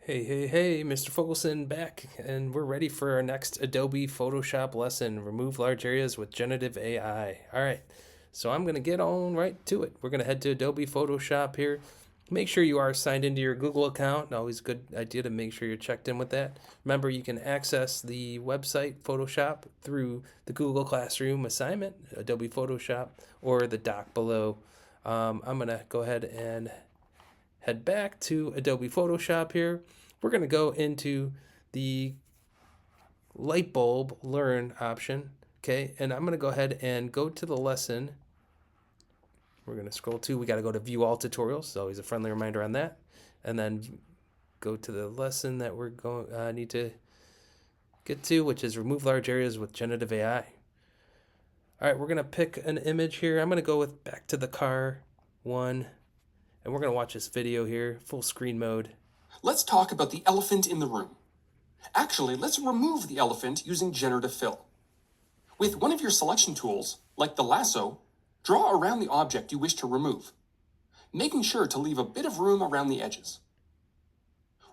Hey, Mr. Fogelson back, and we're ready for our next Adobe Photoshop lesson, remove large areas with generative AI. All right, so I'm going to get on right to it. We're going to head to Adobe Photoshop here. Make sure you are signed into your Google account. Always a good idea to make sure you're checked in with that. Remember, you can access the website Photoshop through the Google Classroom assignment, Adobe Photoshop, or the doc below. I'm going to go ahead and head back to Adobe Photoshop here. We're going to go into the light bulb learn option. Okay, and I'm going to go ahead and go to the lesson. We're going to scroll to, we got to go to view all tutorials. Always a friendly reminder on that. And then go to the lesson that we're going need to get to, which is remove large areas with generative AI. All right, we're going to pick an image here. I'm going to go with back to the car one. And we're going to watch this video here, full screen mode. Let's talk about the elephant in the room. Actually, let's remove the elephant using Generative Fill. With one of your selection tools, like the lasso, draw around the object you wish to remove, making sure to leave a bit of room around the edges.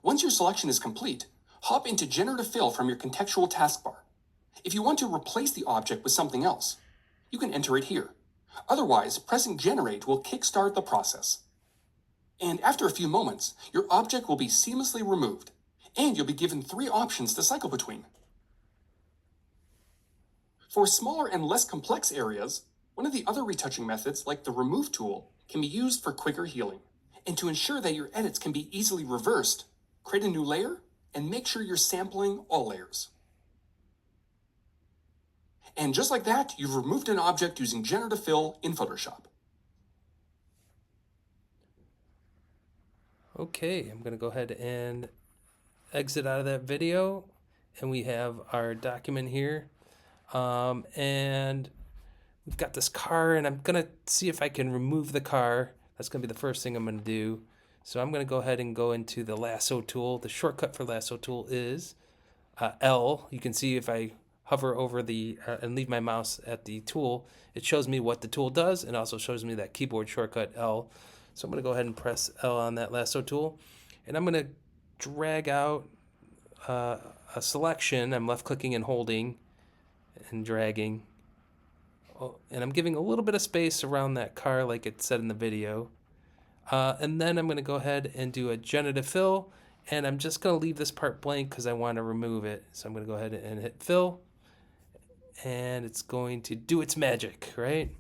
Once your selection is complete, hop into Generative Fill from your contextual taskbar. If you want to replace the object with something else, you can enter it here. Otherwise, pressing Generate will kickstart the process. And after a few moments, your object will be seamlessly removed, and you'll be given 3 options to cycle between. For smaller and less complex areas, one of the other retouching methods, like the Remove tool, can be used for quicker healing. And to ensure that your edits can be easily reversed, create a new layer and make sure you're sampling all layers. And just like that, you've removed an object using Generative Fill in Photoshop. Okay, I'm going to go ahead and exit out of that video, and we have our document here. And we've got this car, and I'm going to see if I can remove the car. That's going to be the first thing I'm going to do. So I'm going to go ahead and go into the lasso tool. The shortcut for lasso tool is L. You can see if I hover over the and leave my mouse at the tool, it shows me what the tool does, and also shows me that keyboard shortcut L. So I'm going to go ahead and press L on that lasso tool, and I'm going to drag out a selection. I'm left clicking and holding and dragging. Oh, and I'm giving a little bit of space around that car like it said in the video. And then I'm going to go ahead and do a generative fill, and I'm just going to leave this part blank because I want to remove it. So I'm going to go ahead and hit fill, and it's going to do its magic, right?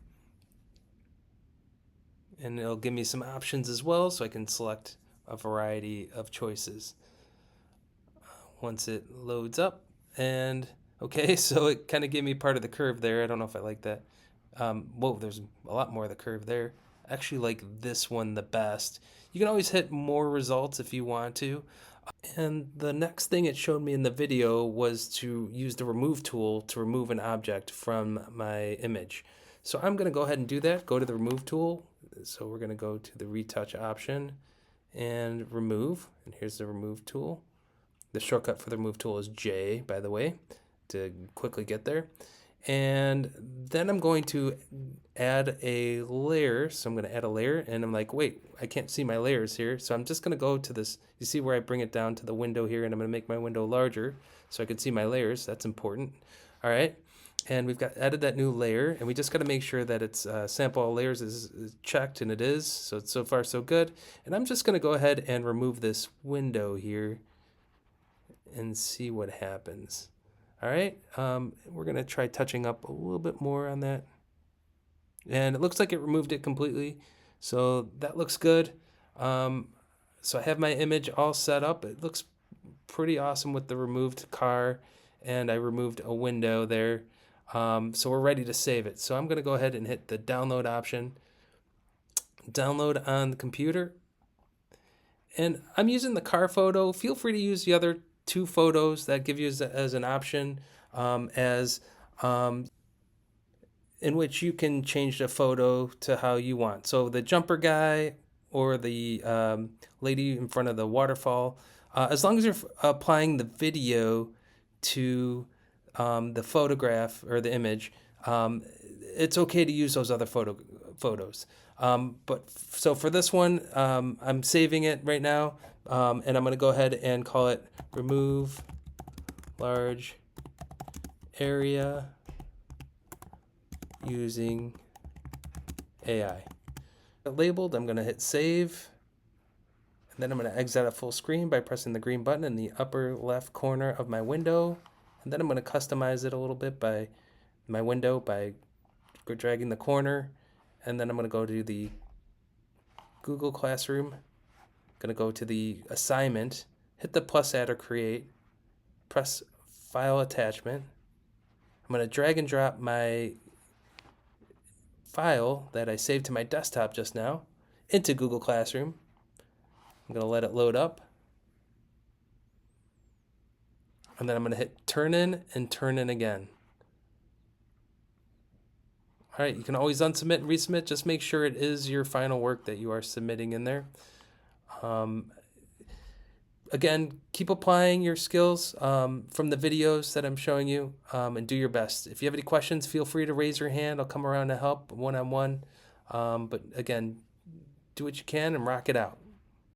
And it'll give me some options as well, so I can select a variety of choices once it loads up. And okay, so it kind of gave me part of the curve there. I don't know if I like that. Whoa, there's a lot more of the curve there. I actually like this one the best. You can always hit more results if you want to. And the next thing it showed me in the video was to use the remove tool to remove an object from my image. So I'm going to go ahead and do that. Go to the remove tool. So we're going to go to the retouch option and remove. And here's the remove tool. The shortcut for the remove tool is J, by the way, to quickly get there. And then I'm going to add a layer. So I'm going to add a layer, and I'm like, wait, I can't see my layers here. So I'm just going to go to this. You see where I bring it down to the window here, and I'm going to make my window larger so I can see my layers. That's important. All right. And we've got added that new layer, and we just got to make sure that it's sample all layers is checked, and it is. So it's so far so good. And I'm just going to go ahead and remove this window here and see what happens. All right, we're going to try touching up a little bit more on that. And it looks like it removed it completely. So that looks good. So I have my image all set up. It looks pretty awesome with the removed car, and I removed a window there. So we're ready to save it. So I'm going to go ahead and hit the download option. Download on the computer. And I'm using the car photo. Feel free to use the other 2 photos that give you as an option, in which you can change the photo to how you want. So the jumper guy or the lady in front of the waterfall, as long as you're applying the video to the photograph or the image, it's okay to use those other photos. So for this one, I'm saving it right now And I'm going to go ahead and call it remove large area using AI. Labeled, I'm going to hit save. And then I'm going to exit out full screen by pressing the green button in the upper left corner of my window. And then I'm going to customize it a little bit by my window by dragging the corner. And then I'm going to go to the Google Classroom. I'm going to go to the assignment, hit the plus add or create, press file attachment. I'm going to drag and drop my file that I saved to my desktop just now into Google Classroom. I'm going to let it load up. And then I'm going to hit turn in and turn in again. All right, you can always unsubmit and resubmit. Just make sure it is your final work that you are submitting in there. Again, keep applying your skills from the videos that I'm showing you and do your best. If you have any questions, feel free to raise your hand. I'll come around to help one-on-one. But again, do what you can and rock it out.